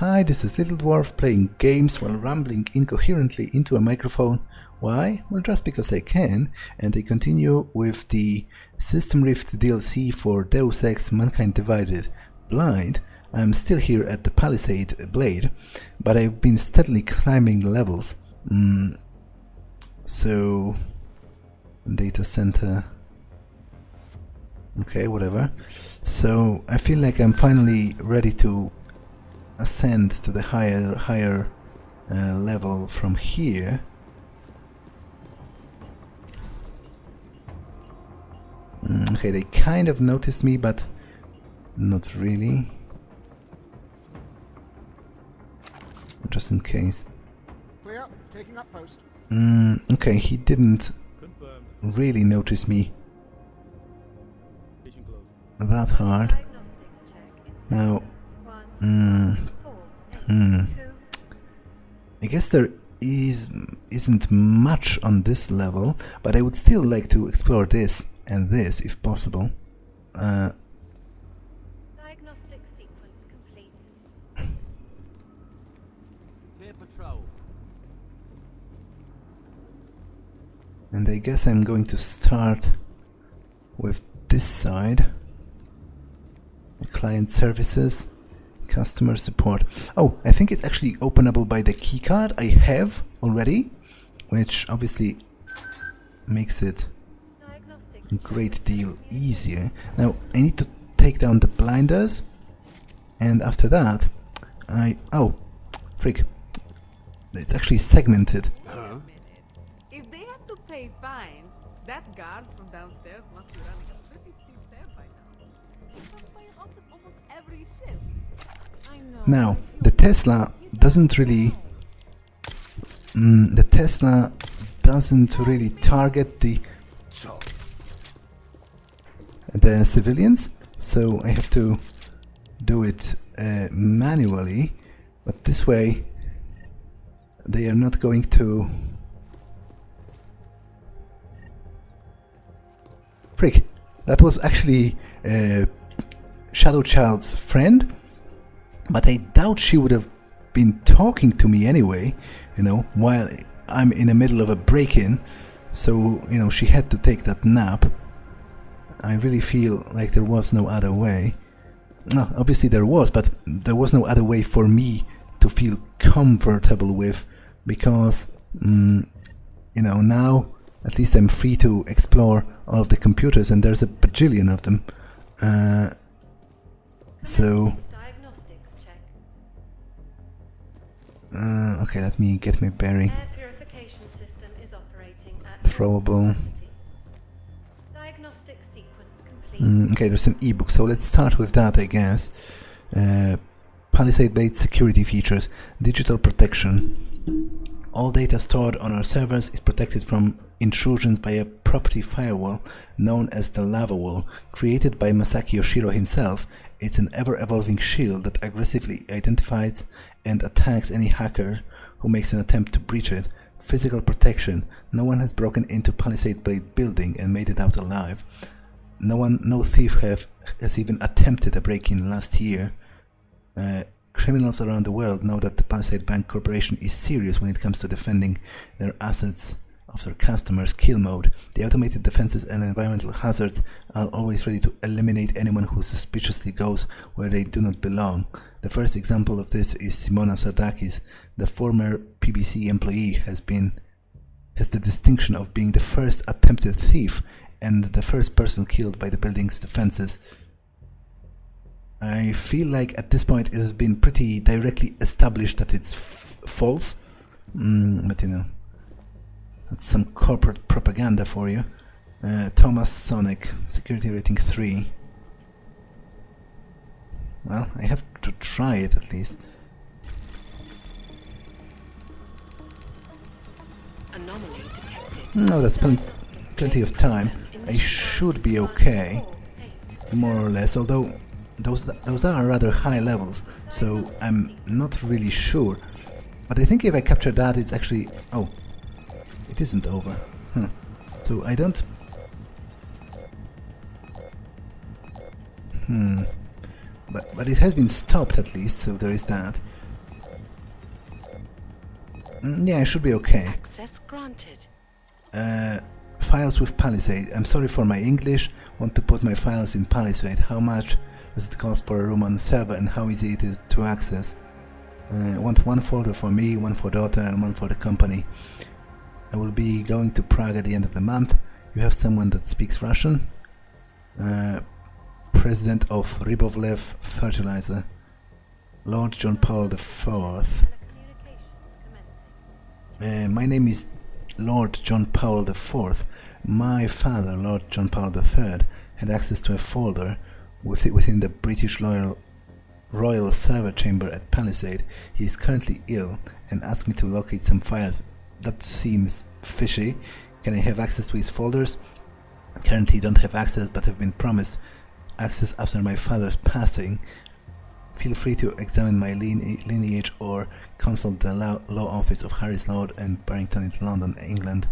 Hi, this is Little Dwarf playing games while rambling incoherently into a microphone. Why? Well, just because I can, and I continue with the System Rift DLC for Deus Ex Mankind Divided Blind. I'm still here at the Palisade Blade, but I've been steadily climbing the levels. So... data center... okay, whatever. So I feel like I'm finally ready to ascend to the higher level from here. Okay, they kind of noticed me, but not really. Just in case. Clear. Taking up post. Okay, he didn't really notice me that hard. Now, I guess there isn't much on this level, but I would still like to explore this and this if possible. Diagnostic sequence complete. Clear patrol. And I guess I'm going to start with this side. Client services, customer support. Oh, I think it's actually openable by the keycard I have already, which obviously makes it a great deal easier. Now, I need to take down the blinders, and after that, oh, freak. It's actually segmented. If they have to pay fines, that guard from downstairs must be running a pretty steep tab by now. He comes by your office almost every shift. I know. Now, the Tesla doesn't really... the Tesla doesn't really target the civilians, so I have to do it manually, but this way they are not going to... Frick, that was actually Shadow Child's friend, but I doubt she would have been talking to me anyway, you know, while I'm in the middle of a break-in, so, you know, she had to take that nap. I really feel like there was no other way. No, obviously there was, but there was no other way for me to feel comfortable with, because, you know, now at least I'm free to explore all of the computers, and there's a bajillion of them. So... okay, let me get my berry. Air purification system is operating at Throwable. Diagnostic sequence complete. Okay, there's an ebook, so let's start with that, I guess. Palisade-based security features, digital protection. All data stored on our servers is protected from intrusions by a property firewall known as the Lava Wall. Created by Masaki Yoshiro himself, it's an ever-evolving shield that aggressively identifies and attacks any hacker who makes an attempt to breach it. Physical protection. No one has broken into Palisade building and made it out alive. No thief has even attempted a break-in last year. Criminals around the world know that the Palisade Bank Corporation is serious when it comes to defending their assets of their customers. Kill mode. The automated defenses and environmental hazards are always ready to eliminate anyone who suspiciously goes where they do not belong. The first example of this is Simona Sardakis. The former PBC employee has the distinction of being the first attempted thief and the first person killed by the building's defenses. I feel like at this point it has been pretty directly established that it's false, but you know, that's some corporate propaganda for you. Thomas Sonic, security rating 3. Well, I have to try it at least. Anomaly detected. No, that's plenty of time. I should be okay, more or less, although those are rather high levels, so I'm not really sure. But I think if I capture that, it's actually... oh, it isn't over. So I don't... But it has been stopped at least, so there is that. Yeah, I should be okay. Access granted. Files with Palisade. I'm sorry for my English. Want to put my files in Palisade. How much does it cost for a room on the server and how easy it is to access? Want one folder for me, one for daughter and one for the company. I will be going to Prague at the end of the month. You have someone that speaks Russian? President of Rybovlev Fertilizer. Lord John Paul IV. Telecommunications commencing. My name is Lord John Paul IV. My father, Lord John Paul III, had access to a folder within the British Royal Server Chamber at Palisade. He is currently ill and asked me to locate some files. That seems fishy. Can I have access to his folders? Currently don't have access, but have been promised access after my father's passing. Feel free to examine my lineage or consult the law office of Harris Lord and Barrington in London, England.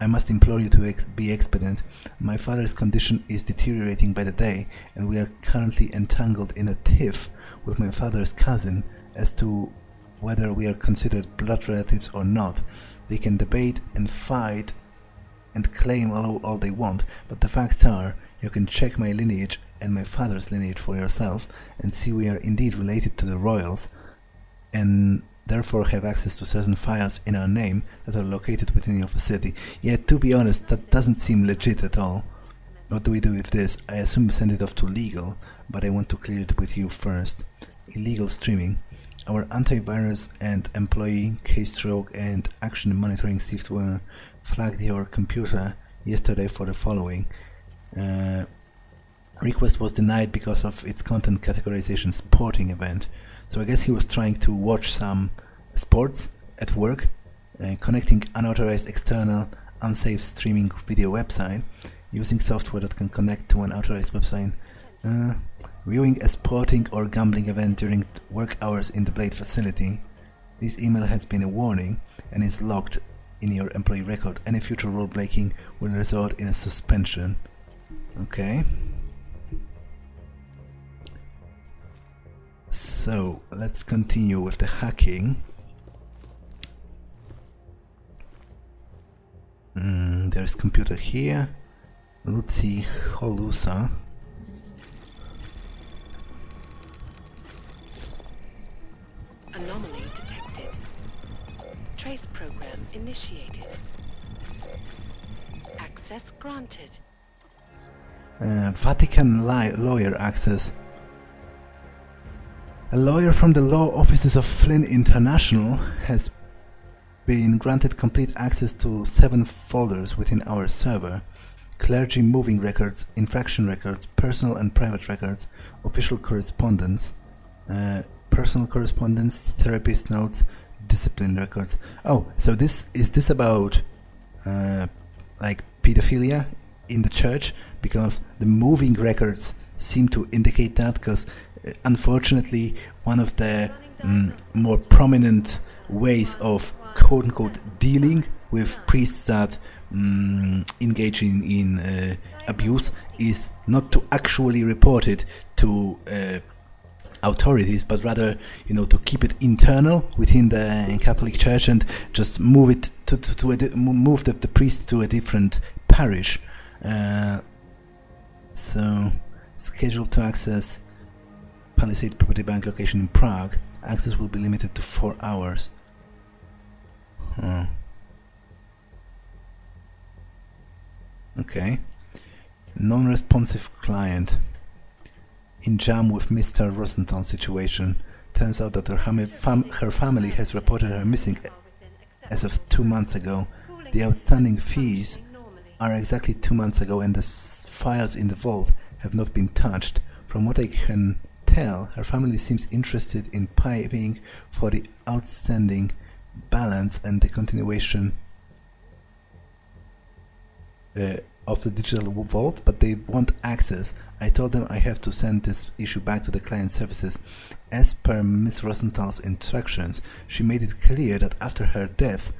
I must implore you to be expedient. My father's condition is deteriorating by the day, and we are currently entangled in a tiff with my father's cousin as to whether we are considered blood relatives or not. They can debate and fight and claim all they want, but the facts are, you can check my lineage and my father's lineage for yourself and see we are indeed related to the royals and therefore have access to certain files in our name that are located within your facility. Yet, to be honest, that doesn't seem legit at all. What do we do with this? I assume we send it off to legal, but I want to clear it with you first. Illegal streaming. Our antivirus and employee keystroke and action monitoring software flagged your computer yesterday for the following. Request was denied because of its content categorization sporting event. So I guess he was trying to watch some sports at work, connecting unauthorized external unsafe streaming video website, using software that can connect to an authorized website, viewing a sporting or gambling event during work hours in the Blade facility. This email has been a warning and is logged in your employee record. Any future rule breaking will result in a suspension. Okay. So let's continue with the hacking. There's computer here. Lucy Holusa. Anomaly detected. Trace program initiated. Access granted. Vatican lawyer access. A lawyer from the law offices of Flynn International has been granted complete access to 7 folders within our server: clergy moving records, infraction records, personal and private records, official correspondence, personal correspondence, therapist notes, discipline records. Oh, so is this about like pedophilia in the church? Because the moving records seem to indicate that, because unfortunately one of the more prominent ways of quote-unquote dealing with priests that engage in abuse is not to actually report it to authorities, but rather, to keep it internal within the Catholic Church and just move it move the priest to a different parish. So, scheduled to access Palisade Property Bank location in Prague. Access will be limited to 4 hours. Okay. Non-responsive client. In jam with Mr. Rosenthal situation. Turns out that her family has reported her missing as of 2 months ago. The outstanding fees are exactly 2 months ago, and the files in the vault have not been touched. From what I can tell, her family seems interested in paying for the outstanding balance and the continuation of the digital vault, but they want access. I told them I have to send this issue back to the client services. As per Miss Rosenthal's instructions, she made it clear that after her death,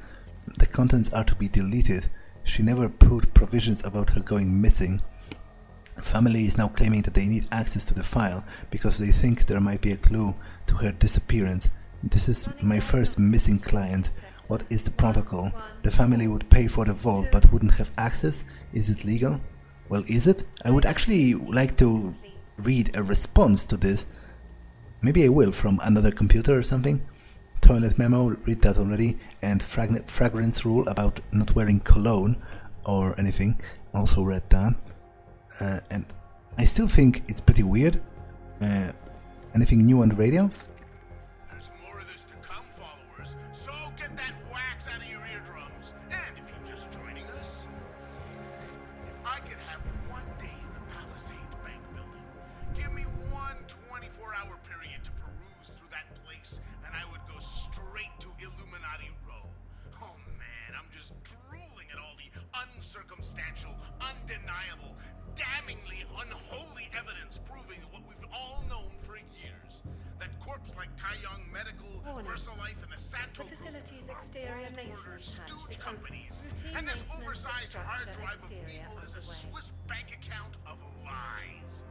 the contents are to be deleted. She never put provisions about her going missing. Family is now claiming that they need access to the file because they think there might be a clue to her disappearance. This is my first missing client. What is the protocol? The family would pay for the vault but wouldn't have access? Is it legal? Well, is it? I would actually like to read a response to this. Maybe I will from another computer or something. Toilet memo, read that already. And fragrance rule about not wearing cologne or anything. Also read that. And I still think it's pretty weird. Anything new on the radio? There's more of this to come, followers, so get that wax out of your eardrums. And if you're just joining us, if I could have one day in the Palisades Bank building, give me one 24-hour period to peruse through that place, and I would go straight to Illuminati Row. Oh man, I'm just drooling at all the uncircumstantial, undeniable, damningly unholy evidence proving what we've all known for years. That corpse like Tai Yong Medical, VersaLife, and the Santo The Group facility's are exterior world order maintenance hatch stooge is companies. open. And this Routine oversized maintenance hard structure drive of exterior evil is a underway. Swiss bank account of lies.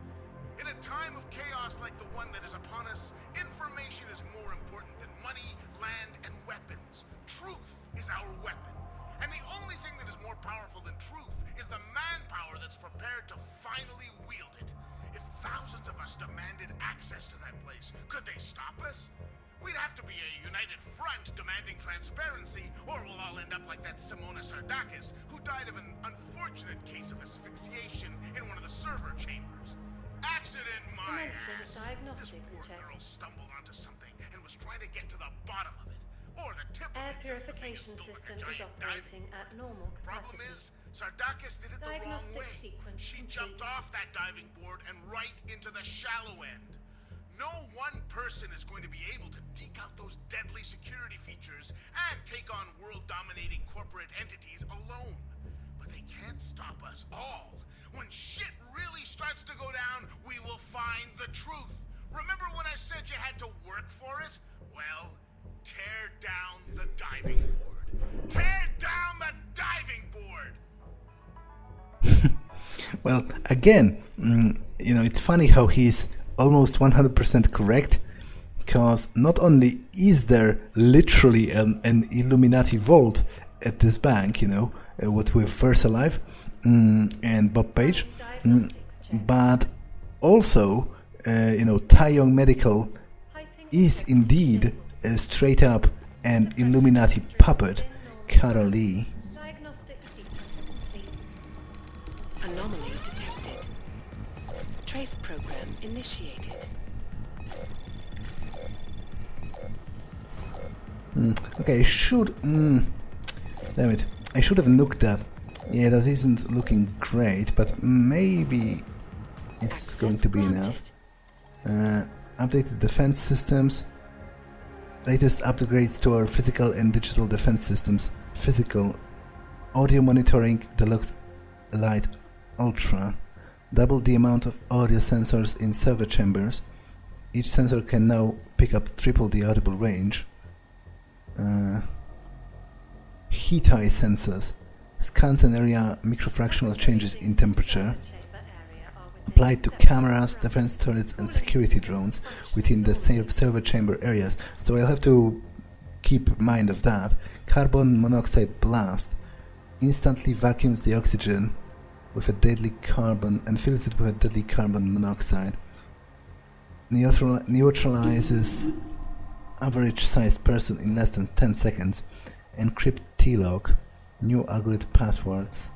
In a time of chaos like the one that is upon us, information is more important than money, land, and weapons. Truth is our weapon. And the only thing that is more powerful than truth is the manpower that's prepared to finally wield it. If thousands of us demanded access to that place, could they stop us? We'd have to be a united front demanding transparency, or we'll all end up like that Simona Sardakis, who died of an unfortunate case of asphyxiation in one of the server chambers. Accident, my ass! This diagnostics poor check. girl stumbled onto something and was trying to get to the bottom of it. Or the tip of Air it, since the thing purification built like a system is giant operating diving at board. normal Problem capacity. is, Sardakis did it the wrong Diagnostic way. sequence She complete. jumped off that diving board and right into the shallow end. No one person is going to be able to deke out those deadly security features and take on world-dominating corporate entities alone. But they can't stop us all. When shit really starts to go down, we will find the truth. Remember when I said you had to work for it? Well, tear down the diving board. Tear down the diving board! Well, again, it's funny how he's almost 100% correct, because not only is there literally an Illuminati vault at this bank, what with VersaLife and Bob Page, but also, Tai Yong Medical is indeed a straight up an Illuminati puppet, Carol Lee. Diagnostic sequence complete. Anomaly detected. Trace program initiated. Okay, I should... damn it. I should have nuked that. Yeah, that isn't looking great, but maybe it's going to be enough. Updated defense systems. Latest upgrades to our physical and digital defense systems. Physical. Audio monitoring Deluxe Lite Ultra. Double the amount of audio sensors in server chambers. Each sensor can now pick up triple the audible range. Heat eye sensors. Scans an area microfractional changes in temperature. Applied to cameras, defense turrets and security drones within the server chamber areas. So I'll have to keep mind of that. Carbon monoxide blast. Instantly vacuums the oxygen with a deadly carbon and fills it with a deadly carbon monoxide. Neutralizes average sized person in less than 10 seconds. Encrypt T-log. New algorithm passwords.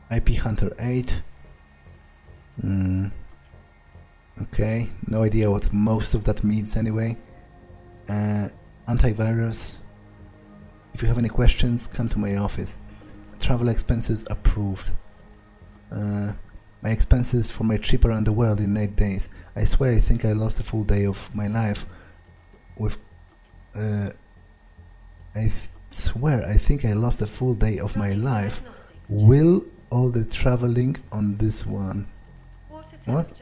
IP Hunter 8. Okay, no idea what most of that means anyway. Antivirus. If you have any questions, come to my office. Travel expenses approved. My expenses for my trip around the world in 8 days. I swear I think I lost a full day of my life with... I swear I think I lost a full day of my life. Will all the traveling on this one? What?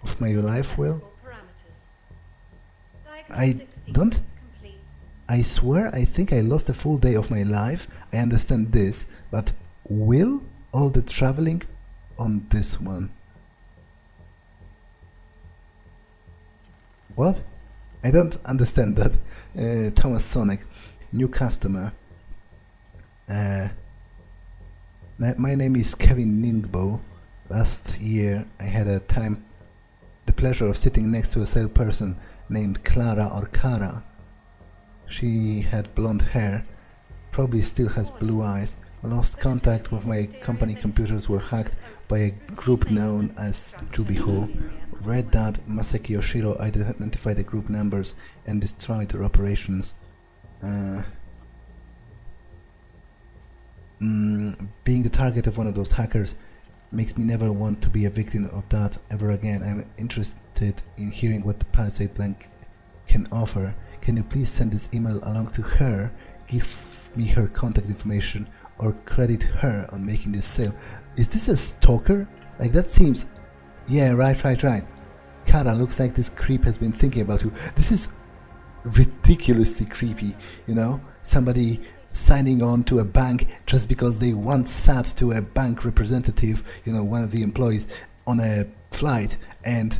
Of my life will? I don't... I swear I think I lost a full day of my life. I understand this, but will all the traveling on this one? What? I don't understand that. Thomas Sonic. new customer. My name is Kevin Ningbo. Last year I had the pleasure of sitting next to a salesperson named Clara or Cara. She had blonde hair, probably still has blue eyes. Lost contact with my company computers, were hacked by a group known as Jubihole. Read that Masaki Yoshiro identified the group numbers and destroyed their operations. Being the target of one of those hackers makes me never want to be a victim of that ever again. I'm interested in hearing what the Palisade Blank can offer. Can you please send this email along to her, give me her contact information, or credit her on making this sale? Is this a stalker? Like, that seems... Yeah, right. Kara, looks like this creep has been thinking about you. This is ridiculously creepy, you know? Somebody signing on to a bank just because they once sat to a bank representative, you know, one of the employees, on a flight and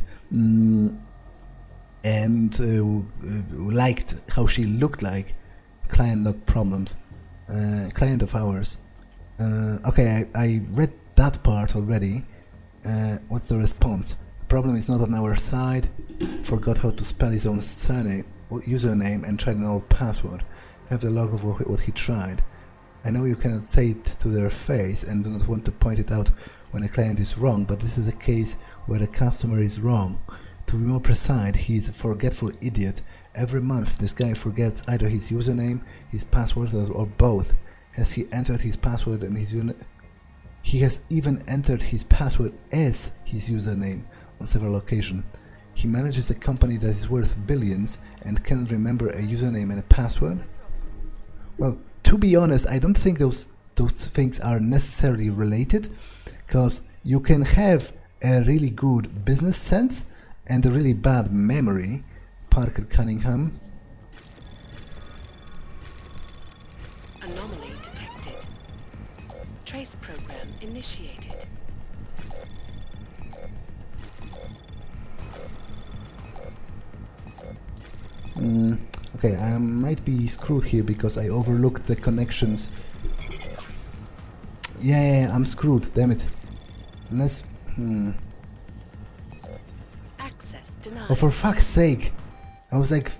liked how she looked like. Client log problems. Client of ours. Okay, I read that part already. What's the response? Problem is not on our side. Forgot how to spell his own username and tried an old password. Have the log of what he tried. I know you cannot say it to their face and do not want to point it out when a client is wrong, but this is a case where the customer is wrong. To be more precise, he is a forgetful idiot. Every month this guy forgets either his username, his password, or both. Has he entered his password and his username? He has even entered his password as his username on several occasions. He manages a company that is worth billions and cannot remember a username and a password? Well, to be honest, I don't think those things are necessarily related, because you can have a really good business sense and a really bad memory. Parker Cunningham. Anomaly detected. Trace program initiated. Okay, I might be screwed here because I overlooked the connections. Yeah, I'm screwed, damn it. Unless... Access denied. Oh, for fuck's sake! I was like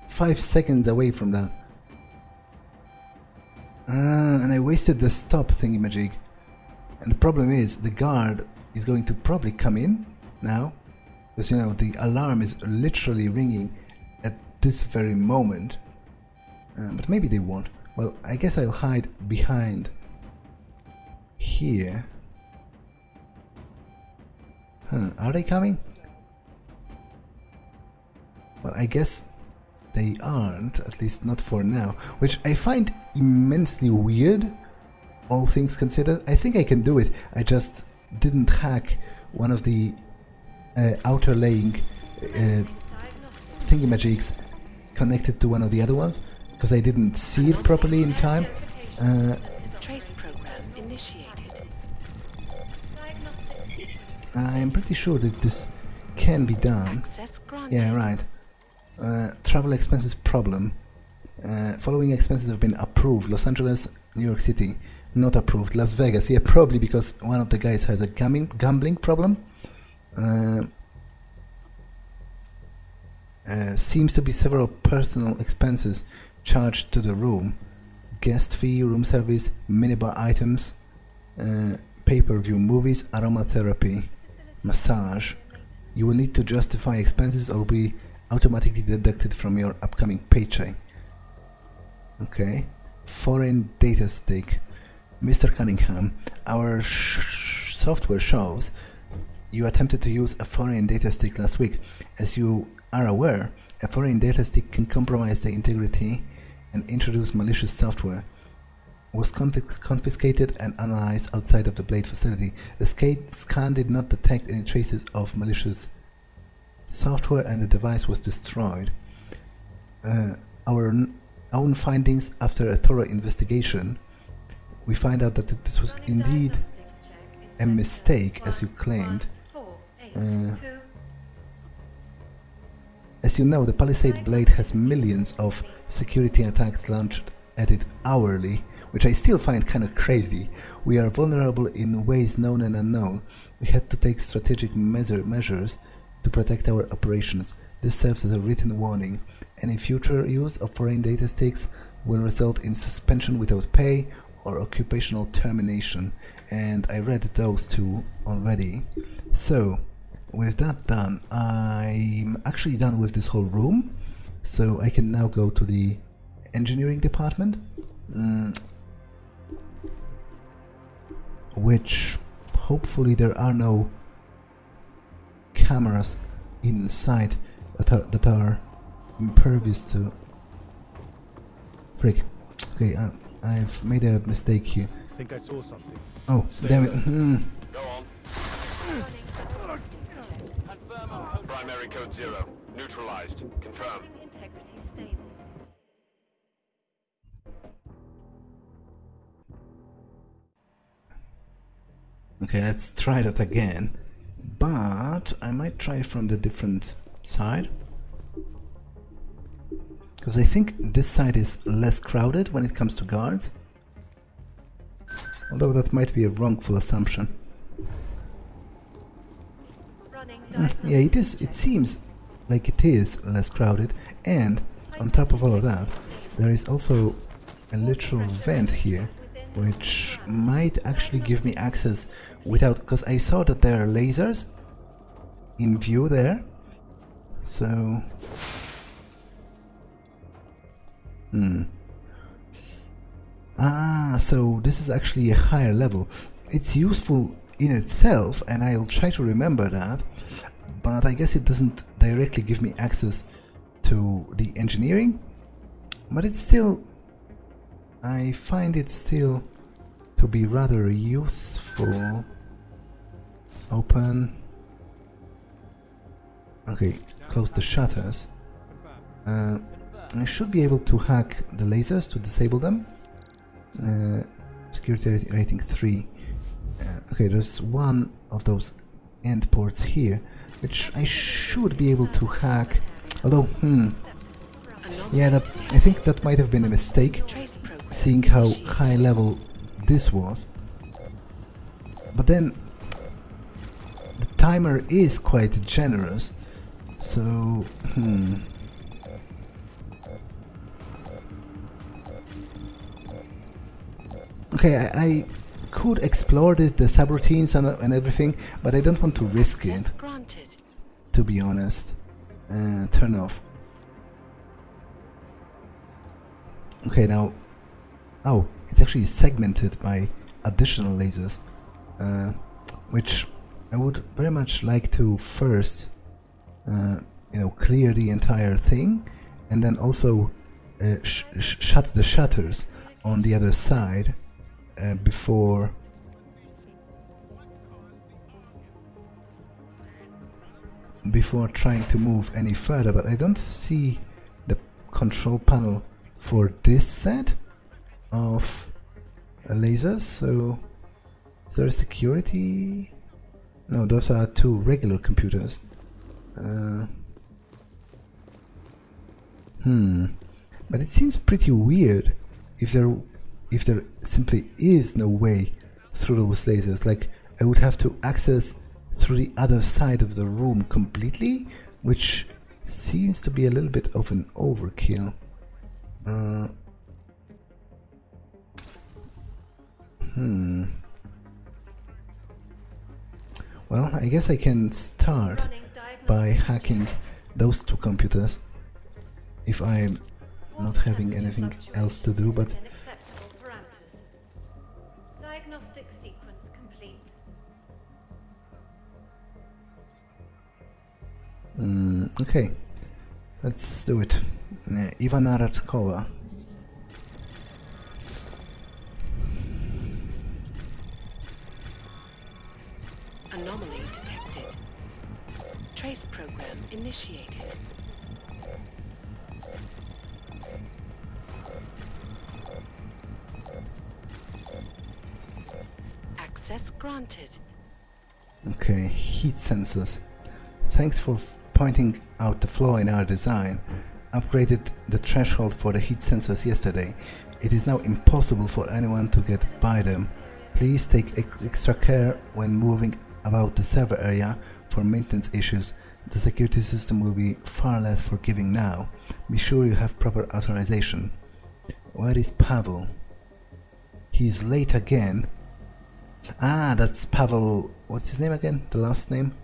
5 seconds away from that. And I wasted the stop thingamajig. And the problem is, the guard is going to probably come in now. Because, you know, the alarm is literally ringing at this very moment. But maybe they won't. Well, I guess I'll hide behind here. Are they coming? Well, I guess they aren't, at least not for now, which I find immensely weird, all things considered. I think I can do it, I just didn't hack one of the outer laying thingamajigs connected to one of the other ones, because I didn't see it properly in time. Trace program initiated. I'm pretty sure that this can be done. Access granted. Yeah, right. Travel expenses problem. Following expenses have been approved. Los Angeles, New York City, not approved. Las Vegas, yeah, probably because one of the guys has a gambling problem. Seems to be several personal expenses charged to the room. Guest fee, room service, minibar items, pay-per-view movies, aromatherapy, massage. You will need to justify expenses or be automatically deducted from your upcoming paycheck. Okay. Foreign data stick. Mr. Cunningham, our software shows you attempted to use a foreign data stick last week. As you are aware, a foreign data stick can compromise the integrity and introduce malicious software. Was confiscated and analyzed outside of the Blade facility. The scan did not detect any traces of malicious software and the device was destroyed. Our own findings after a thorough investigation, we find out that this was indeed a mistake, as you claimed. As you know, the Palisade Blade has millions of security attacks launched at it hourly, which I still find kind of crazy. We are vulnerable in ways known and unknown. We had to take strategic measures to protect our operations. This serves as a written warning. Any future use of foreign data sticks will result in suspension without pay or occupational termination. And I read those two already. So, with that done, I'm actually done with this whole room. So I can now go to the engineering department. Which, hopefully there are no cameras inside that are impervious to... Frick. Okay, I've made a mistake here. Think I saw something. Oh, damn it. Go on. Primary code 0. Neutralized. Confirm. Integrity stable. Okay, let's try that again. But I might try from the different side. Because I think this side is less crowded when it comes to guards. Although that might be a wrongful assumption. Yeah, it is. It seems like it is less crowded. And on top of all of that, there is also a literal vent here, which might actually give me access without... Because I saw that there are lasers in view there. So... so this is actually a higher level. It's useful in itself, and I'll try to remember that, but I guess it doesn't directly give me access to the engineering. But it's still... I find it still to be rather useful. Open. Okay, close the shutters. I should be able to hack the lasers to disable them. Security rating 3. Okay, there's one of those end ports here, which I should be able to hack. Although, yeah, that I think that might have been a mistake, seeing how high level this was. But then, the timer is quite generous, so, Okay, I could explore the subroutines and everything, but I don't want to risk it, to be honest. Turn off. Okay, now... Oh, it's actually segmented by additional lasers, which I would very much like to first, clear the entire thing, and then also shut the shutters on the other side before trying to move any further. But I don't see the control panel for this set of lasers, so is there a security? No, those are two regular computers. But it seems pretty weird if there simply is no way through those lasers. Like, I would have to access through the other side of the room completely, which seems to be a little bit of an overkill. Well, I guess I can start by hacking those two computers if I'm not having anything else to do, but... Diagnostic sequence complete. Okay, let's do it. Ivana Radkova. Anomaly detected. Trace program initiated. Access granted. Okay, heat sensors. Thanks for pointing out the flaw in our design. Upgraded the threshold for the heat sensors yesterday. It is now impossible for anyone to get by them. Please take extra care when moving about the server area for maintenance issues. The security system will be far less forgiving now. Be sure you have proper authorization. Where is Pavel? He's late again. Ah, that's Pavel. What's his name again? The last name?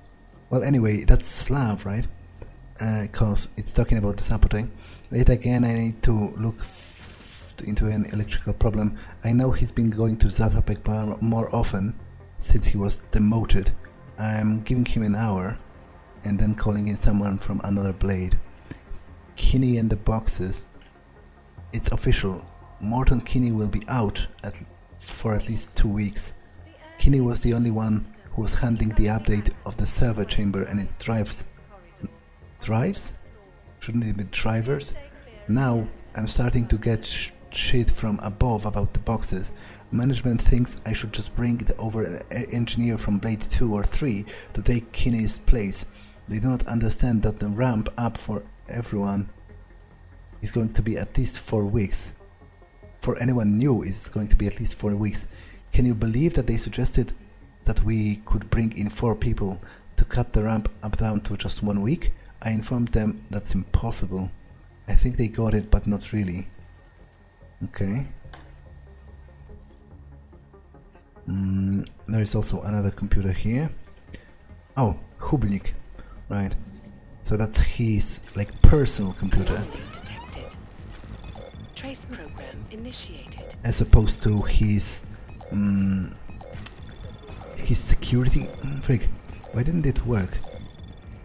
Well, anyway, that's Slav, right? Cause it's talking about the sabotage. Late again, I need to look into an electrical problem. I know he's been going to Zatopek bar more often since he was demoted. I'm giving him an hour and then calling in someone from another blade. Kinney and the boxes. It's official. Morton Kinney will be out for at least 2 weeks. Kinney was the only one who was handling the update of the server chamber and its drives. Drives? Shouldn't it be drivers? Now I'm starting to get shit from above about the boxes. Management thinks I should just bring the engineer from Blade 2 or 3 to take Kinney's place. They do not understand that the ramp up for everyone is going to be at least 4 weeks. For anyone new, it's going to be at least 4 weeks. Can you believe that they suggested that we could bring in 4 people to cut the ramp up down to just 1 week? I informed them that's impossible. I think they got it, but not really. Okay. There is also another computer here. Oh, Hubnik. Right. So that's his, like, personal computer. Detected. Trace program initiated. As opposed to his security. Frick. Why didn't it work?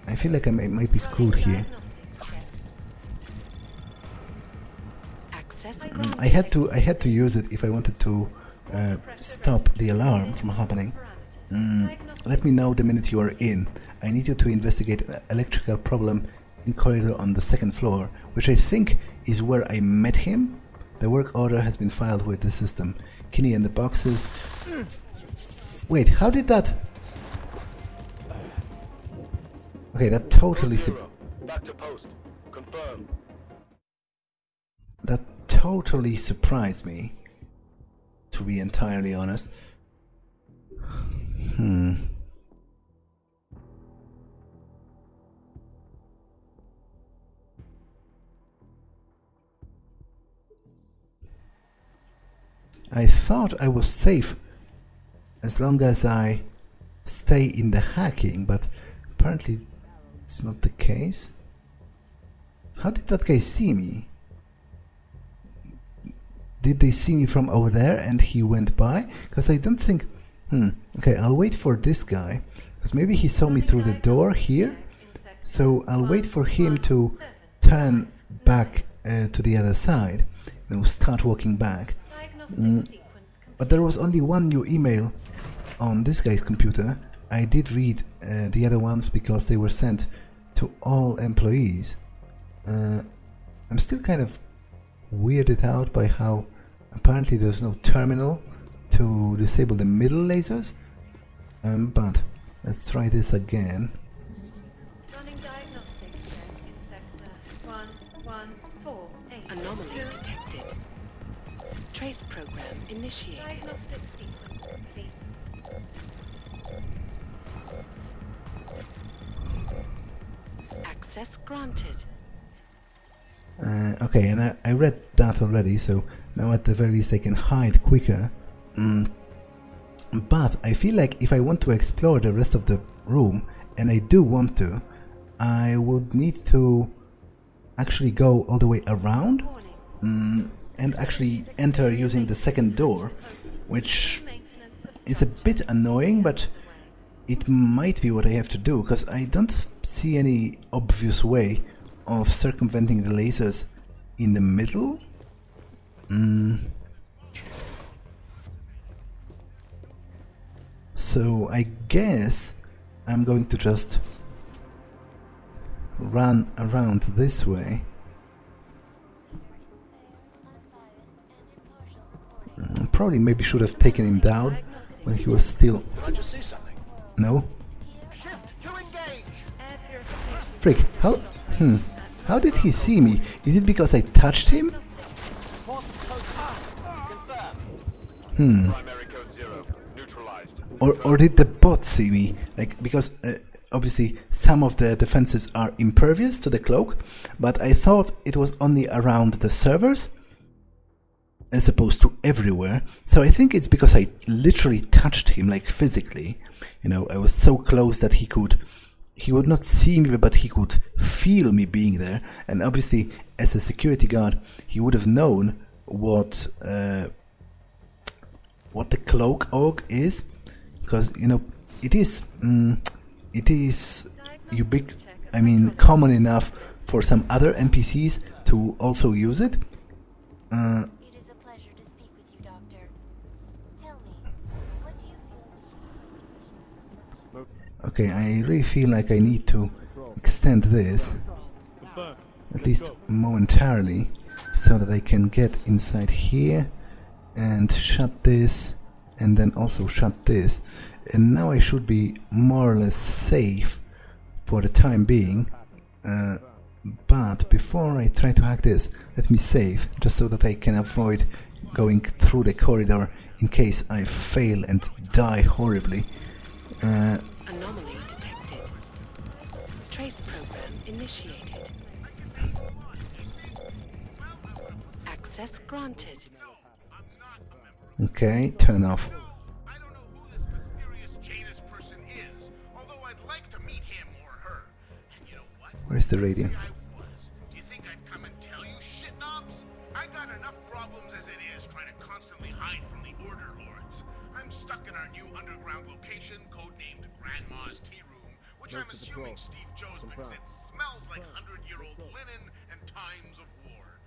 I feel like I might be screwed here. Access I had to use it if I wanted to stop the alarm from happening. Let me know the minute you are in. I need you to investigate an electrical problem in corridor on the 2nd floor, which I think is where I met him. The work order has been filed with the system. Kinney and the boxes. Wait, how did that? Okay, that totally Back to post. Confirm. That totally surprised me, to be entirely honest. I thought I was safe as long as I stay in the hacking, but apparently it's not the case. How did that guy see me? Did they see me from over there and he went by? Because I don't think... Okay, I'll wait for this guy, because maybe he saw me through the door here. So I'll wait for him to turn back to the other side. Start walking back. But there was only one new email on this guy's computer. I did read the other ones because they were sent to all employees. I'm still kind of weirded out by how apparently there's no terminal to disable the middle lasers. But let's try this again. Running diagnostics in sector 1148. Anomaly detected. Trace program initiated. Diagnostic sequence complete. Access granted. Okay, and I read that already, so now at the very least I can hide quicker. But I feel like if I want to explore the rest of the room, and I do want to, I would need to actually go all the way around and actually enter using the 2nd door, which is a bit annoying, but it might be what I have to do, because I don't see any obvious way of circumventing the lasers in the middle. So I guess I'm going to just run around this way. Probably maybe should have taken him down when he was still... Did I just see something? No? Shift to engage. Air purification Frick, how did he see me? Is it because I touched him? Primary code 0. Neutralized. Or did the bot see me? Like, because obviously some of the defenses are impervious to the cloak, but I thought it was only around the servers as opposed to everywhere. So I think it's because I literally touched him, like physically. You know, I was so close that he would not see me, but he could feel me being there. And obviously, as a security guard, he would have known what the cloak org is, because you know it is common enough for some other NPCs to also use it. It is a pleasure to speak with you, Doctor. Tell me, what do you feel? Okay, I really feel like I need to extend this, at least momentarily, so that I can get inside here and shut this, and then also shut this. And now I should be more or less safe for the time being. But before I try to hack this, let me save, just so that I can avoid going through the corridor in case I fail and die horribly. Anomaly detected. Trace program initiated. Access granted. Okay, turn off. I don't know who this mysterious Janus person is, although I'd like to meet him or her. And you know what? Where's the radio? Say I was. Do you think I'd come and tell you shit knobs? I got enough problems as it is trying to constantly hide from the Order Lords. I'm stuck in our new underground location, codenamed Grandma's Tea Room, which I'm assuming Steve chose because it smells like 100-year-old linen and times of war.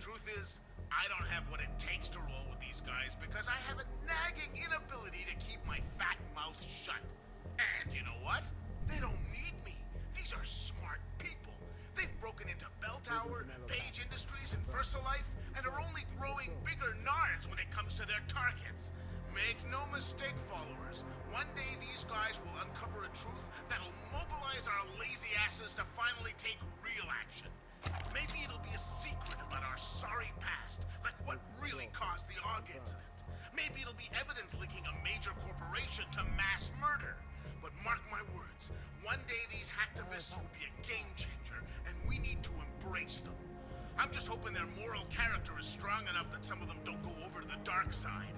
Truth is, I don't have what it takes to roll with these guys because I have a nagging inability to keep my fat mouth shut. And you know what? They don't need me. These are smart people. They've broken into Bell Tower, Page Industries, and VersaLife, and are only growing bigger nards when it comes to their targets. Make no mistake, followers. One day these guys will uncover a truth that'll mobilize our lazy asses to finally take real action. Maybe it'll be a secret about our sorry past, like what really caused the AUG incident. Maybe it'll be evidence linking a major corporation to mass murder. But mark my words, one day these hacktivists will be a game changer, and we need to embrace them. I'm just hoping their moral character is strong enough that some of them don't go over to the dark side.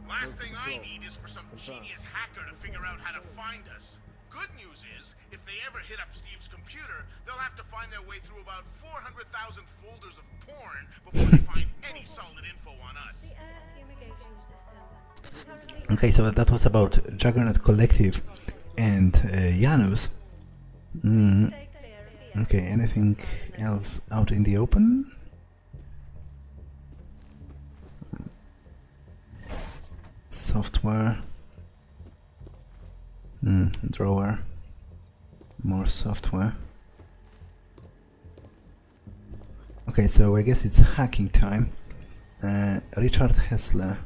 Last thing I need is for some genius hacker to figure out how to find us. Good news is, if they ever hit up Steve's computer, they'll have to find their way through about 400,000 folders of porn before they find any solid info on us. The air fumigation system is currently Okay, so that was about Juggernaut Collective and Janus. stay clear of the air. Okay, anything else out in the open? Software. Drawer. More software. Okay, so I guess it's hacking time. Richard Hessler.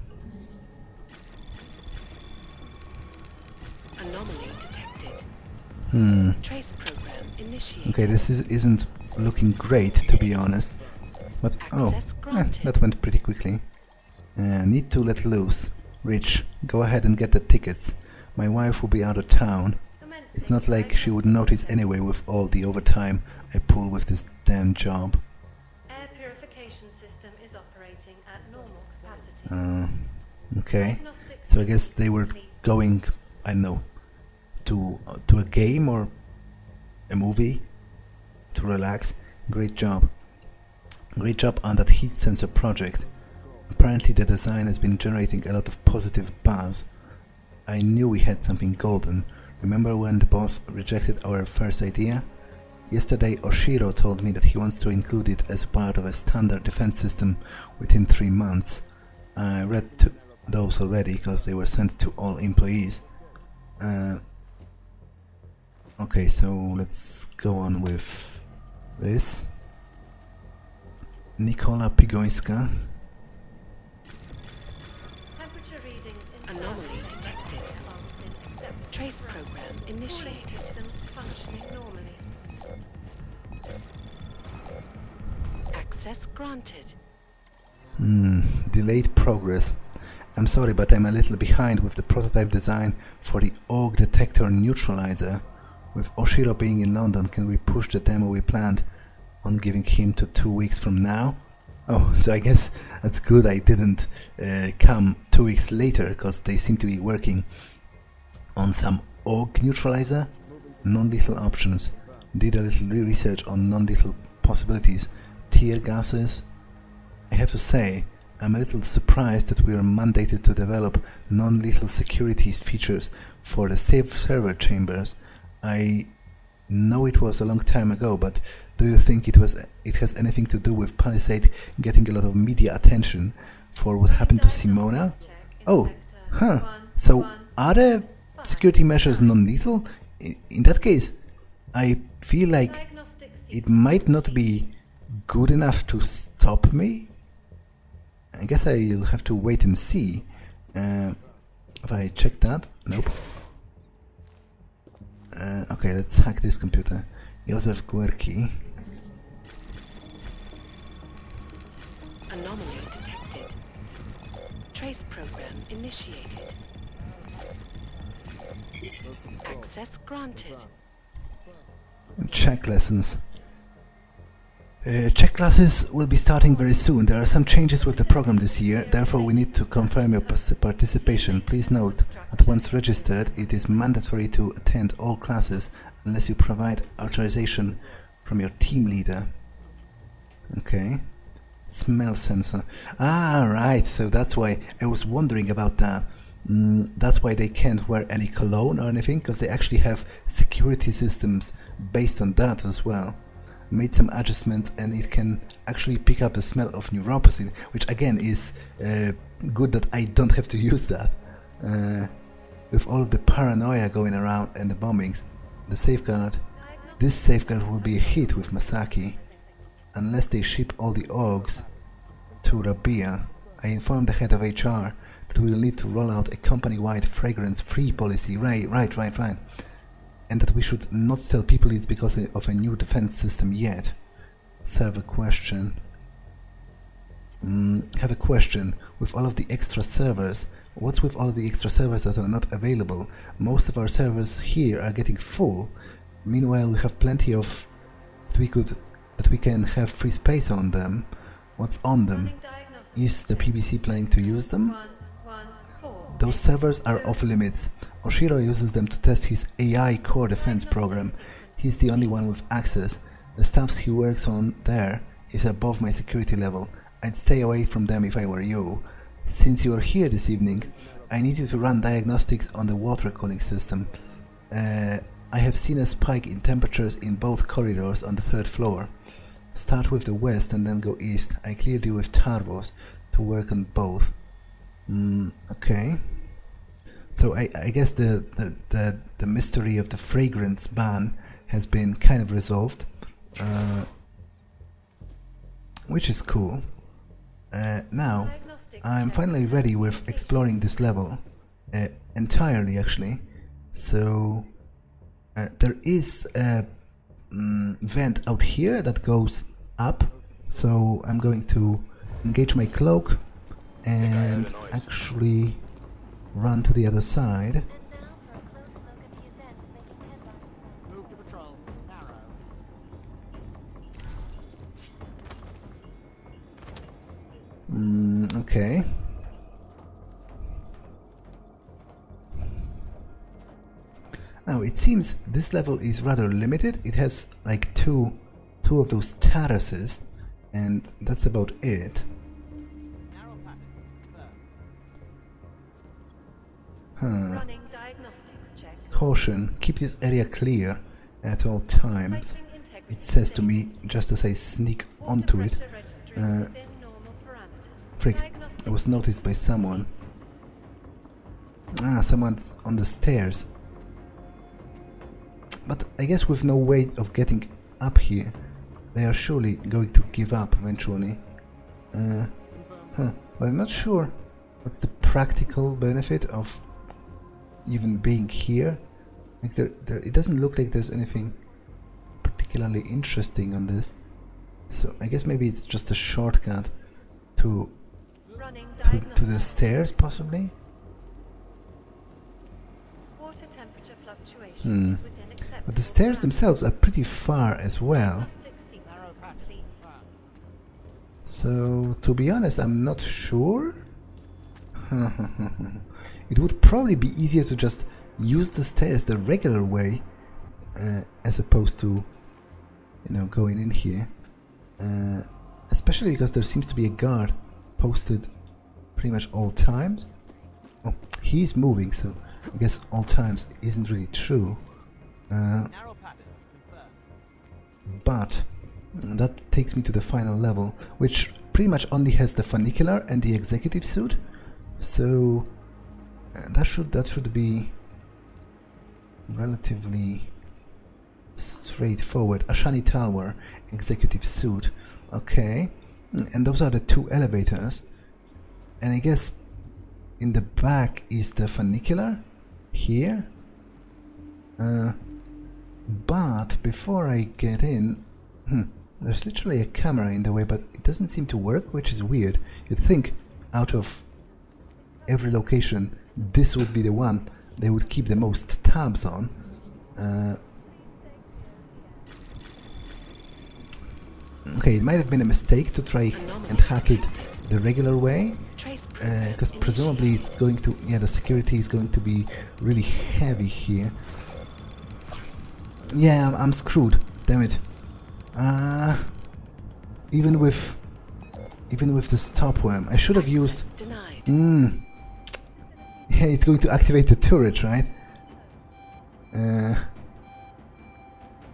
Anomaly detected. Trace program initiated. Okay, this isn't looking great, to be honest. But Access granted. that went pretty quickly. Need to let loose. Rich, go ahead and get the tickets. My wife will be out of town. It's not like she would notice anyway with all the overtime I pull with this damn job. Air purification system is operating at normal capacity. Okay. Diagnostic So I guess they were complete. going, I don't know, to a game or a movie to relax. Great job. Great job on that heat sensor project. Apparently the design has been generating a lot of positive buzz. I knew we had something golden. Remember when the boss rejected our first idea? Yesterday Oshiro told me that he wants to include it as part of a standard defense system within 3 months. I read those already because they were sent to all employees. Okay, so let's go on with this. Nikola Pigońska. Temperature readings in Anomaly detected. Acceptable. Trace program Cooling initiated. systems functioning normally. Access granted. Delayed progress. I'm sorry, but I'm a little behind with the prototype design for the AUG detector neutralizer. With Oshiro being in London, can we push the demo we planned on giving him to 2 weeks from now? Oh, so I guess that's good I didn't come 2 weeks later, because they seem to be working on some AUG neutralizer. Non-lethal options. Did a little research on non-lethal possibilities. Tear gases. I have to say, I'm a little surprised that we are mandated to develop non-lethal security features for the safe server chambers. I know it was a long time ago, but do you think it has anything to do with Palisade getting a lot of media attention for what happened to Simona? Oh, huh. So are the security measures non-lethal? In that case, I feel like it might not be good enough to stop me. I guess I'll have to wait and see. If I check that, nope. Okay, let's hack this computer. Josef Guerki. Anomaly detected. Trace program initiated. Access granted. Check lessons. Check classes will be starting very soon. There are some changes with the program this year, therefore we need to confirm your participation. Please note that once registered, it is mandatory to attend all classes unless you provide authorization from your team leader. Okay. Smell sensor. Ah, right, so that's why I was wondering about that. That's why they can't wear any cologne or anything, because they actually have security systems based on that as well. Made some adjustments and it can actually pick up the smell of neuropathy, which again is good that I don't have to use that. With all of the paranoia going around and the bombings, this safeguard will be a hit with Masaki. Unless they ship all the AUGs to Rabia, I informed the head of HR that we will need to roll out a company-wide fragrance-free policy. Right. And that we should not tell people it's because of a new defense system yet. Server question. Have a question. With all of the extra servers, what's with all of the extra servers that are not available? Most of our servers here are getting full. Meanwhile, we have plenty of that we can have free space on them. What's on them? Is the PBC planning to use them? Those servers are off limits. Oshiro uses them to test his AI core defense program. He's the only one with access. The stuff he works on there is above my security level. I'd stay away from them if I were you. Since you are here this evening, I need you to run diagnostics on the water cooling system. I have seen a spike in temperatures in both corridors on the 3rd floor. Start with the west and then go east. I cleared you with Tarvos to work on both. Okay. So I guess the mystery of the fragrance ban has been kind of resolved, which is cool. Now I'm finally ready with exploring this level entirely, actually. So there is a vent out here that goes up, so I'm going to engage my cloak and actually run to the other side. And now for a close look at the events making headlines. Move to patrol. Narrow. Okay. Now it seems this level is rather limited. It has like two of those terraces, and that's about it. Running diagnostics check. Caution, keep this area clear at all times. Placing integrity It says to state. me just as I sneak onto it. Pressure registering within normal parameters. Frick, Diagnostic I was noticed by someone. Ah, someone's on the stairs. But I guess with no way of getting up here, they are surely going to give up eventually. But I'm not sure what's the practical benefit of even being here. Like it doesn't look like there's anything particularly interesting on this. So I guess maybe it's just a shortcut to Running to the stairs, possibly. Water temperature fluctuations Hmm. within acceptable But the stairs parameters. themselves are pretty far as well. Diagnostic sequence complete. So to be honest, I'm not sure. It would probably be easier to just use the stairs the regular way, as opposed to, you know, going in here. Especially because there seems to be a guard posted pretty much all times. Oh, he's moving, so I guess all times isn't really true. Narrow pattern. Confirmed. But that takes me to the final level, which pretty much only has the funicular and the executive suit. So that should be relatively straightforward. Ashani Talwar, executive suit. Okay, and those are the two elevators. And I guess in the back is the funicular here. But before I get in, there's literally a camera in the way, but it doesn't seem to work, which is weird. You'd think out of every location, this would be the one they would keep the most tabs on. Okay, it might have been a mistake to try and hack it the regular way, Trace program because presumably it's going to, yeah, the security is going to be really heavy here. Yeah, I'm screwed. Damn it. Even with the stopworm, I should have used. denied. Yeah, it's going to activate the turret, right?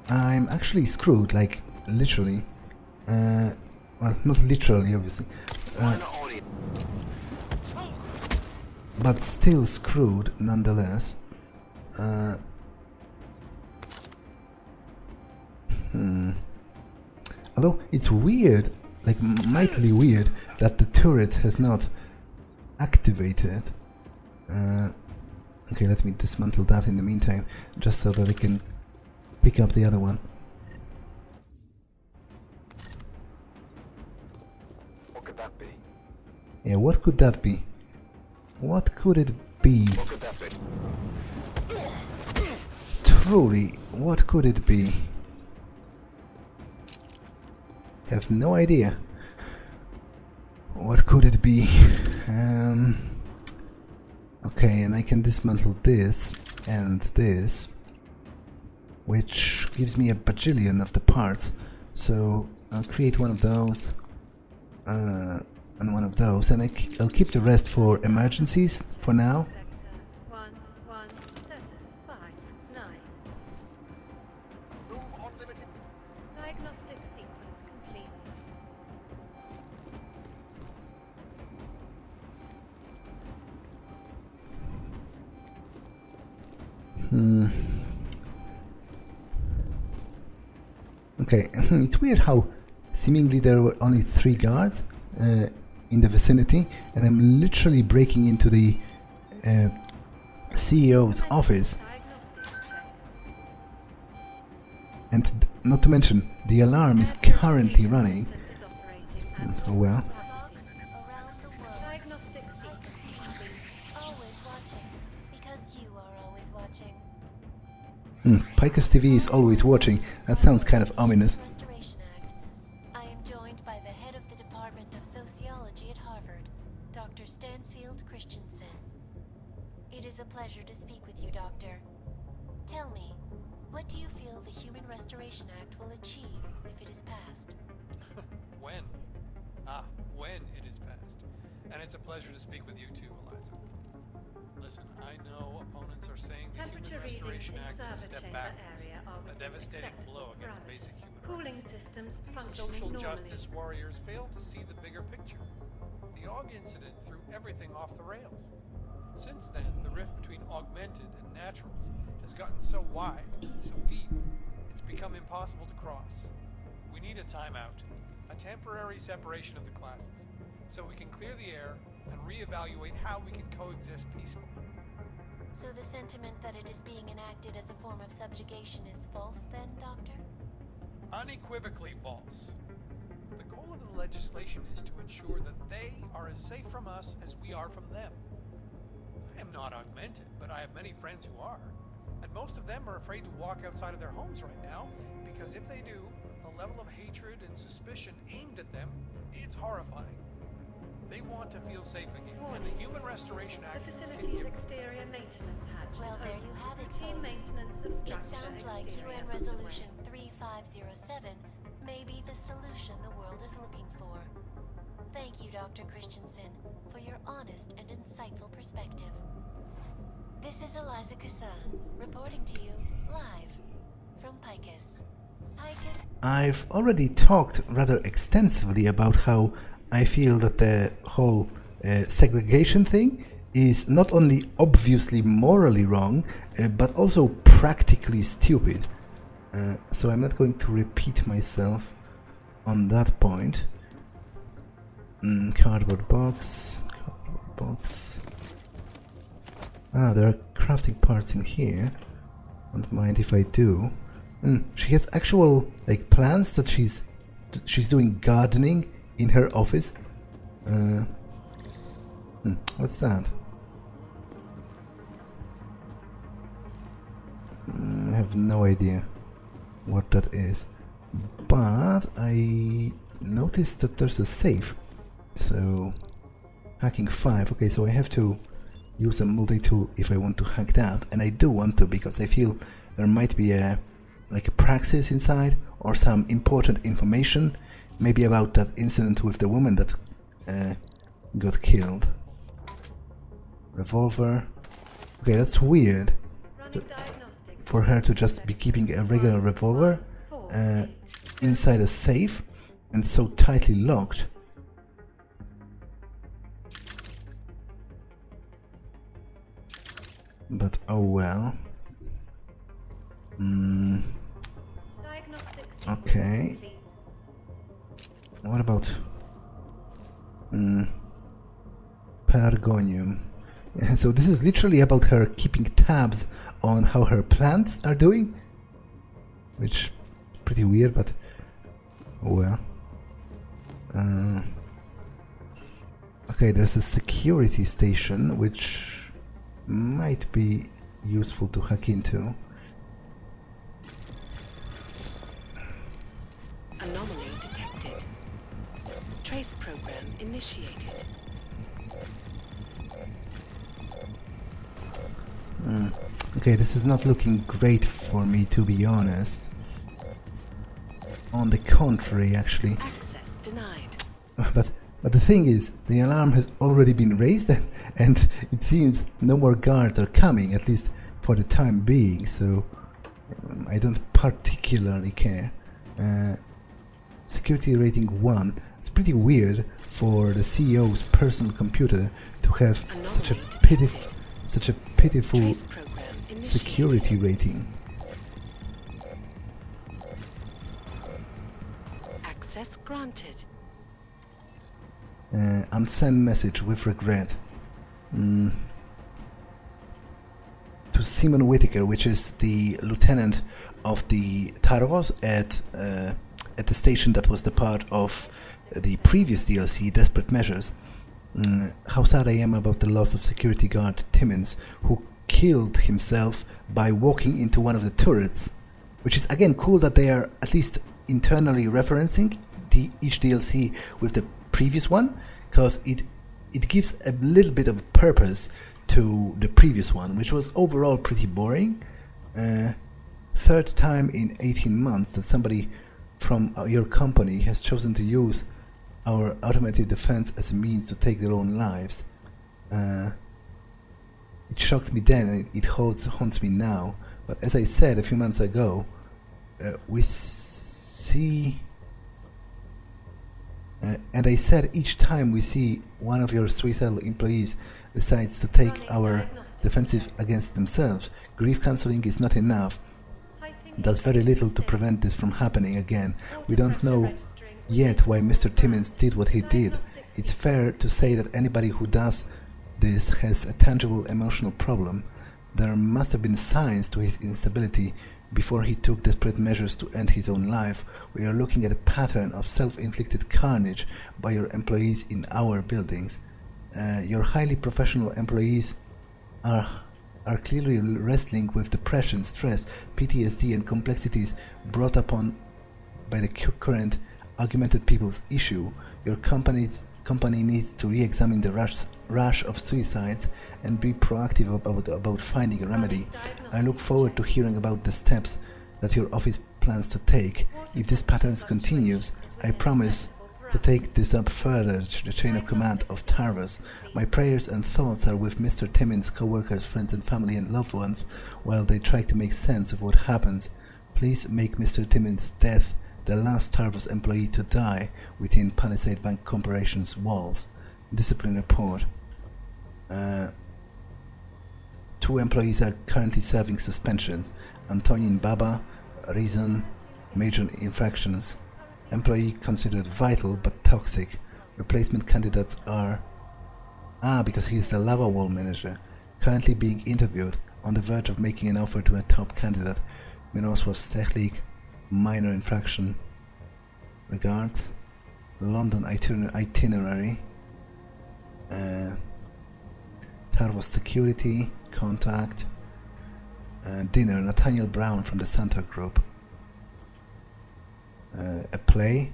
I'm actually screwed, like literally. Well, not literally, obviously. But still screwed, nonetheless. Although it's weird, like mightily weird, that the turret has not activated. Okay, let me dismantle that in the meantime, just so that I can pick up the other one. What could that be? Yeah, what could that be? What could it be? What could that be? Truly, what could it be? Have no idea. What could it be? Okay, and I can dismantle this and this, which gives me a bajillion of the parts. So I'll create one of those and one of those, and I'll keep the rest for emergencies for now. Sector 11759. Move on limited. Diagnostic sequence complete. Okay, it's weird how seemingly there were only 3 guards in the vicinity, and I'm literally breaking into the CEO's office, Diagnostic check. and not to mention the alarm is currently running. System is operating at Oh well. capacity. Around the world, Diagnostic sequence complete. always watching, because you are always watching. Picus TV is always watching. That sounds kind of ominous. Restoration Act. I am joined by the head of the Department of Sociology at Harvard, Dr. Stansfield Christensen. It is a pleasure to speak with you, Doctor. Tell me, what do you feel the Human Restoration Act will achieve if it is passed? When? When it is passed. And it's a pleasure to speak with you too, Eliza. Listen, I know opponents are saying the Temperature Human readings Restoration in Act is a server step chamber backwards, area are a within devastating acceptable blow against basic parameters. human Cooling rights. systems These functioning social normally. justice warriors fail to see the bigger picture. The AUG incident threw everything off the rails. Since then, the rift between augmented and naturals has gotten so wide, so deep, it's become impossible to cross. We need a timeout, a temporary separation of the classes, so we can clear the air and reevaluate how we can coexist peacefully. So the sentiment that it is being enacted as a form of subjugation is false then, Doctor? Unequivocally false. The goal of the legislation is to ensure that they are as safe from us as we are from them. I am not augmented, but I have many friends who are. And most of them are afraid to walk outside of their homes right now, because if they do, the level of hatred and suspicion aimed at them, it's horrifying. They want to feel safe again, and the Human Restoration Act... The facility's exterior maintenance hatch. Well, there you have it, Routine folks. maintenance of It structure sounds like exterior UN is Resolution underway. 3507 may be the solution the world is looking for. Thank you, Dr. Christensen, for your honest and insightful perspective. This is Eliza Kassan, reporting to you live from Picus. I've already talked rather extensively about how I feel that the whole segregation thing is not only obviously morally wrong, but also practically stupid. So I'm not going to repeat myself on that point. Cardboard box. Ah, there are crafting parts in here. Don't mind if I do. She has actual like plants that she's doing gardening in her office. What's that? I have no idea what that is, but I noticed that there's a safe. So hacking 5. Okay, so I have to use a multi-tool if I want to hack that, and I do want to because I feel there might be a praxis inside or some important information, maybe about that incident with the woman that got killed. Revolver. Okay, that's weird for her to just be keeping a regular revolver inside a safe and so tightly locked. But oh well. Okay. What about Pelargonium? So this is literally about her keeping tabs on how her plants are doing, which is pretty weird, but well. Okay, there's a security station which might be useful to hack into. Anomaly detected. Trace program initiated. Okay, this is not looking great for me, to be honest. On the contrary, actually. Access denied. But the thing is, the alarm has already been raised, and it seems no more guards are coming, at least for the time being, so I don't particularly care. Security rating 1. It's pretty weird for the CEO's personal computer to have such a pitiful security rating. Access granted. Unsend message with regret. To Simon Whittaker, which is the lieutenant of the Tarvos at the station that was the part of the previous DLC, Desperate Measures. How sad I am about the loss of security guard Timmins, who killed himself by walking into one of the turrets. Which is again cool that they are at least internally referencing each DLC with the previous one, because it gives a little bit of purpose to the previous one, which was overall pretty boring. Third time in 18 months that somebody from your company has chosen to use our automated defense as a means to take their own lives. It shocked me then, and it haunts me now. But as I said a few months ago, we see... and I said each time we see one of your suicidal employees decides to take our defensive against themselves, grief counseling is not enough. It does very little to prevent this from happening again. We don't know yet why Mr. Timmins did what he did. It's fair to say that anybody who does this has a tangible emotional problem. There must have been signs to his instability before he took desperate measures to end his own life, we are looking at a pattern of self-inflicted carnage by your employees in our buildings. Your highly professional employees are clearly wrestling with depression, stress, PTSD, and complexities brought upon by the current augmented people's issue. Your company needs to re-examine the rush of suicides and be proactive about finding a remedy. I look forward to hearing about the steps that your office plans to take. If this pattern continues, I promise to take this up further the chain of command of Tarvus. My prayers and thoughts are with Mr. Timmins' co-workers, friends and family and loved ones while they try to make sense of what happens. Please make Mr. Timmins' death the last Tarvus employee to die within Palisade Bank Corporation's walls. Discipline report. 2 employees are currently serving suspensions. Antonin Baba, reason, major infractions. Employee considered vital but toxic. Replacement candidates are... because he is the lava wall manager. Currently being interviewed, on the verge of making an offer to a top candidate. Mirosław Stechlik, minor infraction. Regards. London itinerary. Tarvos security. Contact. Dinner. Nathaniel Brown from the Santa Group. A play.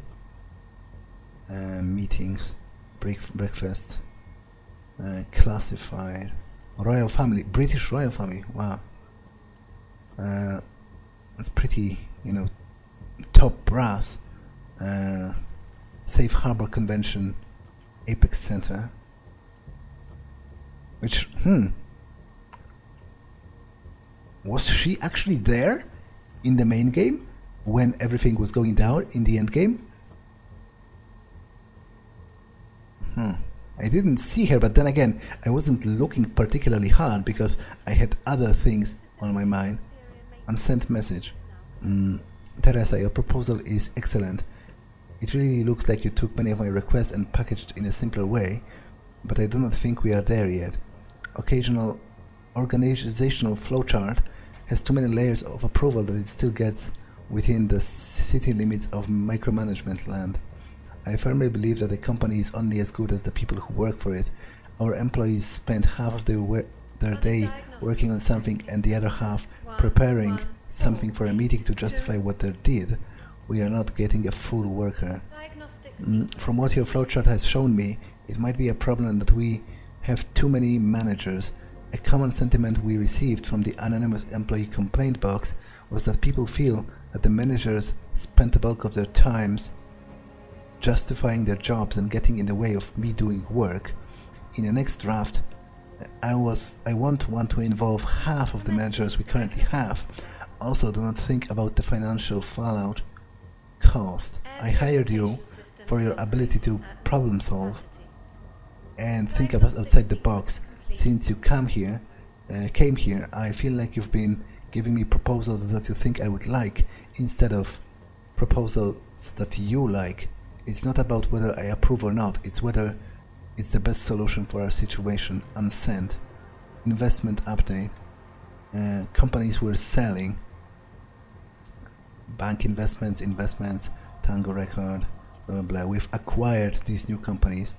Meetings. Breakfast. Classified. Royal family. British royal family. Wow. It's pretty, top brass. Safe Harbor Convention, Apex Center. Which, was she actually there in the main game when everything was going down in the end game? I didn't see her, but then again, I wasn't looking particularly hard because I had other things on my mind. Unsent message. Teresa, your proposal is excellent. It really looks like you took many of my requests and packaged in a simpler way, but I do not think we are there yet. Occasional organizational flowchart has too many layers of approval that it still gets within the city limits of micromanagement land. I firmly believe that a company is only as good as the people who work for it. Our employees spend half of their day working on something and the other half preparing something for a meeting to justify what they did. We are not getting a full worker. From what your flowchart has shown me, it might be a problem that we have too many managers. A common sentiment we received from the anonymous employee complaint box was that people feel that the managers spend the bulk of their times justifying their jobs and getting in the way of me doing work. In the next draft, I won't want to involve half of the managers we currently have. Also, do not think about the financial fallout cost. I hired you for your ability to problem solve and think about outside the box. Since you came here, I feel like you've been giving me proposals that you think I would like instead of proposals that you like. It's not about whether I approve or not, it's whether it's the best solution for our situation. Unsent. Investment update. Companies we're selling. Bank investments, Tango Record, blah blah blah. We've acquired these new companies.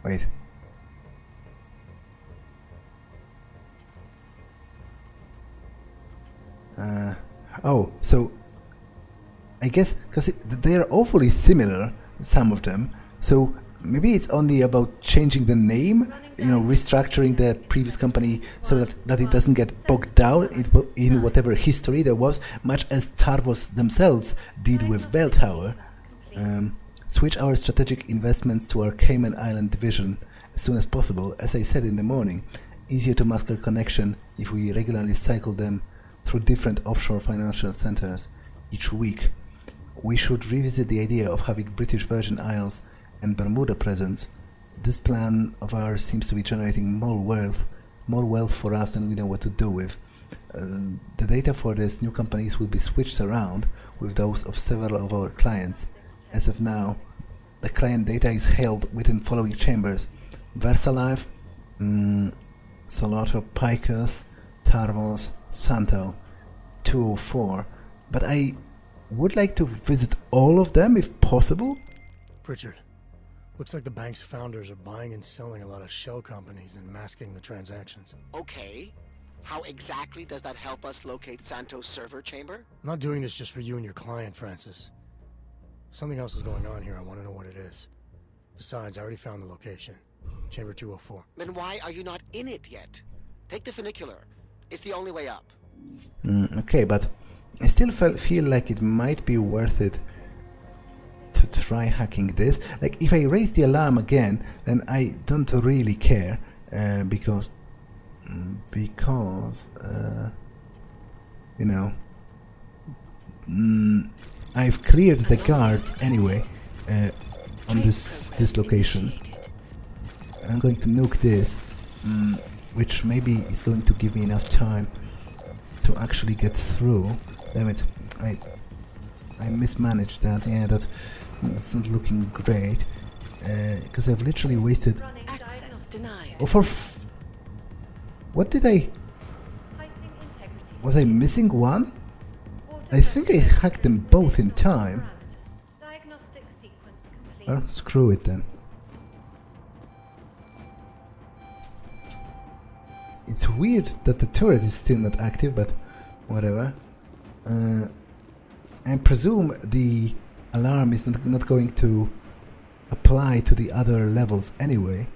Wait. So I guess because they are awfully similar, some of them. So maybe it's only about changing the name, restructuring the previous company so that it doesn't get bogged down in whatever history there was, much as Tarvos themselves did with Bell Tower. Switch our strategic investments to our Cayman Island division as soon as possible. As I said in the morning, easier to mask our connection if we regularly cycle them through different offshore financial centers each week. We should revisit the idea of having British Virgin Isles and Bermuda presence. This plan of ours seems to be generating more wealth for us than we know what to do with. The data for these new companies will be switched around with those of several of our clients. As of now, the client data is held within following chambers: VersaLife, Solato Picus, Tarvos, Santo, 204, but I would like to visit all of them if possible. Pritchard, looks like the bank's founders are buying and selling a lot of shell companies and masking the transactions. Okay. How exactly does that help us locate Santo's server chamber? I'm not doing this just for you and your client, Francis. Something else is going on here. I want to know what it is. Besides, I already found the location. Chamber 204. Then why are you not in it yet? Take the funicular. It's the only way up. Okay, but I still feel like it might be worth it to try hacking this. Like, if I raise the alarm again, then I don't really care, because you know, I've cleared the guards anyway on this location. I'm going to nuke this, which maybe is going to give me enough time to actually get through. Damn it, I mismanaged that. Yeah, that's not looking great, because I've literally wasted. Access denied. Oh, what did I? Was I missing one? I think I hacked them both in time. Diagnostic sequence complete. Well, screw it then. It's weird that the turret is still not active, but whatever. I presume the alarm is not going to apply to the other levels anyway.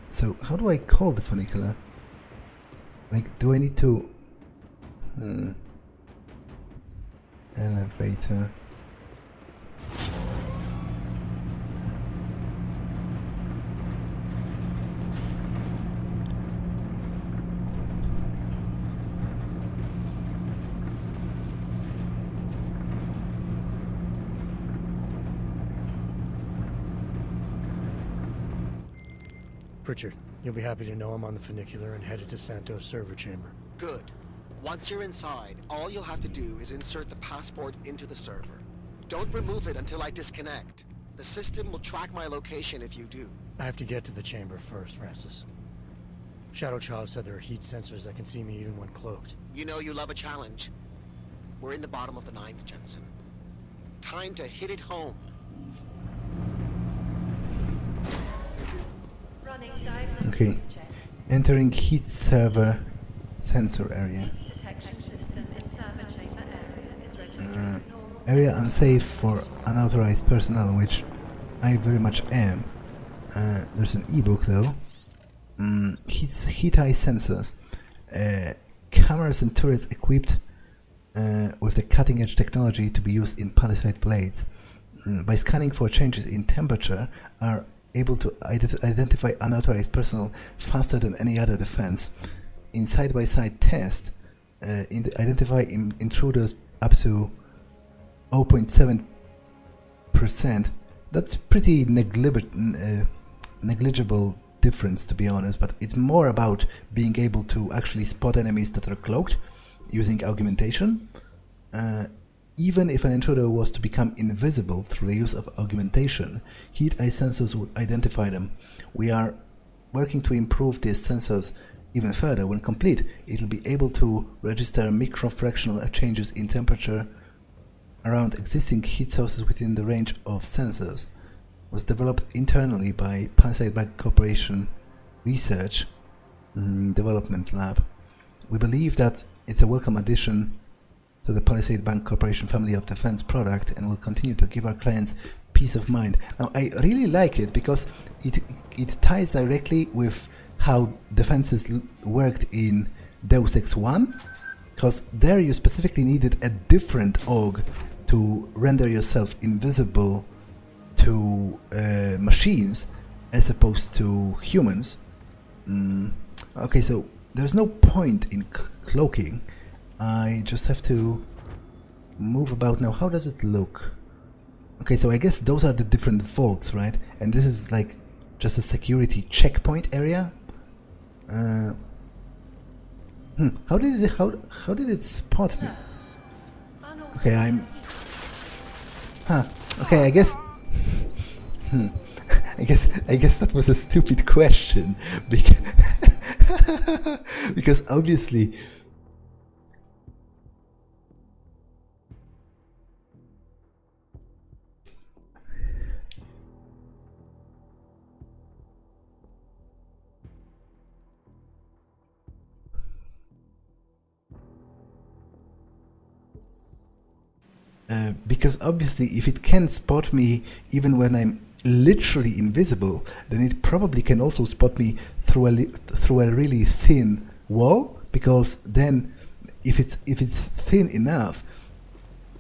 So how do I call the funicular? Like, do I need to... Elevator. Pritchard, you'll be happy to know I'm on the funicular and headed to Santo's server chamber. Good. Once you're inside, all you'll have to do is insert the passport into the server. Don't remove it until I disconnect. The system will track my location if you do. I have to get to the chamber first, Francis. Shadow Child said there are heat sensors that can see me even when cloaked. You know you love a challenge. We're in the bottom of the 9th, Jensen. Time to hit it home. Running diagnostics Okay, check. entering heat server sensor area. Detection system in server chamber area is registered normal. Area unsafe for unauthorized personnel, which I very much am. There's an ebook though. Heat eye sensors. Cameras and turrets equipped with the cutting edge technology to be used in palisade blades. By scanning for changes in temperature, are able to identify unauthorized personnel faster than any other defense. In side-by-side test, identify intruders up to 0.7%. That's pretty negligible difference, to be honest, but it's more about being able to actually spot enemies that are cloaked using augmentation. Even if an intruder was to become invisible through the use of augmentation, heat eye sensors would identify them. We are working to improve these sensors even further. When complete, it will be able to register microfractional changes in temperature around existing heat sources within the range of sensors. Was developed internally by Palisade Bank Corporation Research Development Lab. We believe that it's a welcome addition to the Palisade Bank Corporation family of defense product and will continue to give our clients peace of mind. Now, I really like it because it ties directly with how defenses worked in Deus Ex 1, because there you specifically needed a different AUG to render yourself invisible to machines as opposed to humans. Okay, so there's no point in cloaking. I just have to move about now. How does it look? Okay, so I guess those are the different vaults, right? And this is like just a security checkpoint area. How did it spot me? Okay, I'm. Okay, I guess. I guess that was a stupid question because because obviously because obviously if it can spot me even when I'm literally invisible, then it probably can also spot me through a really thin wall, because then if it's thin enough,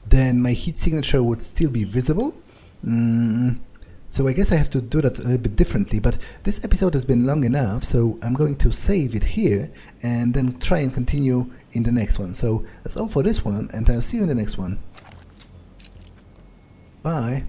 then my heat signature would still be visible. So I guess I have to do that a little bit differently, but this episode has been long enough, so I'm going to save it here and then try and continue in the next one. So that's all for this one, and I'll see you in the next one. Bye.